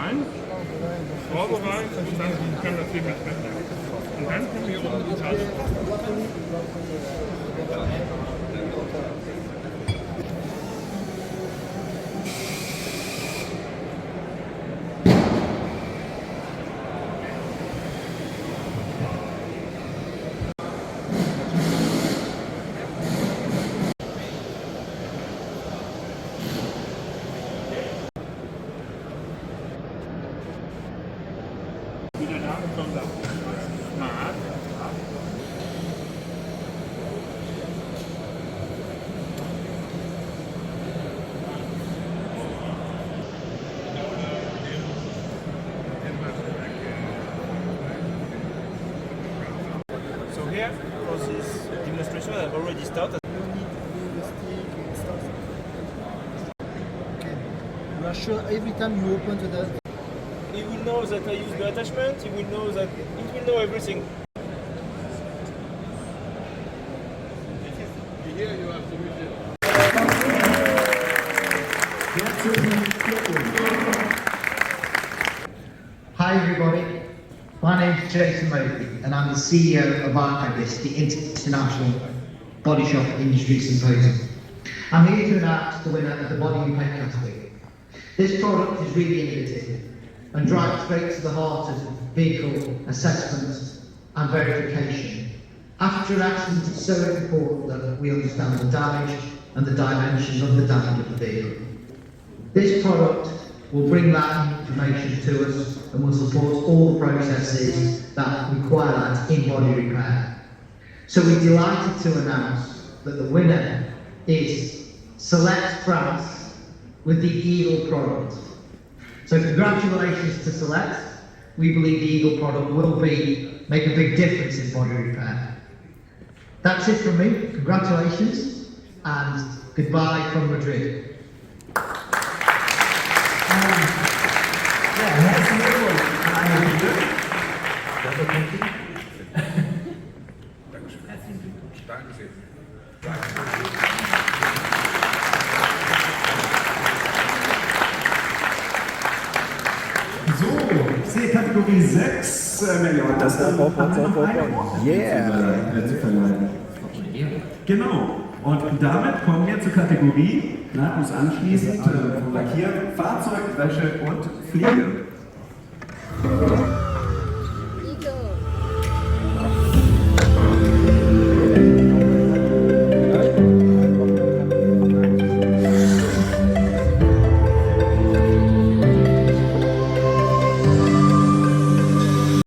rein, Schraube rein und dann kann das hier mitbrechen. Und dann kommen wir um die Tasche. Wie der Name schon sagt, smart. So here, for this demonstration, I've already started. You are sure every time you open to the... He will know that I use the attachment, he will know that, he will know everything. Hi everybody, my name is Jason Murphy and I'm the CEO of ARCAGIS, the International Body Shop Industry Symposium. I'm here to announce the winner of the Body and Paint category. This product is really innovative and drives straight to the heart of vehicle assessment and verification. After an accident, it's so important that we understand the damage and the dimensions of the damage of the vehicle. This product will bring that information to us and will support all the processes that require that in body repair. So we're delighted to announce that the winner is Celette France with the Eagle product. So congratulations to Celette. We believe the Eagle product will make a big difference in body repair. That's it from me. Congratulations and goodbye from Madrid. Herzlichen Glückwunsch an alle Bitte. Dafür kommt die. Dankeschön. Herzlichen Glückwunsch. Dankeschön. So, C-Kategorie 6 Millionen. Das ist zu verleihen. Genau. Und damit kommen wir zur Kategorie, nahtlos anschließend, Lackieren, Fahrzeug, Wäsche und Pflege.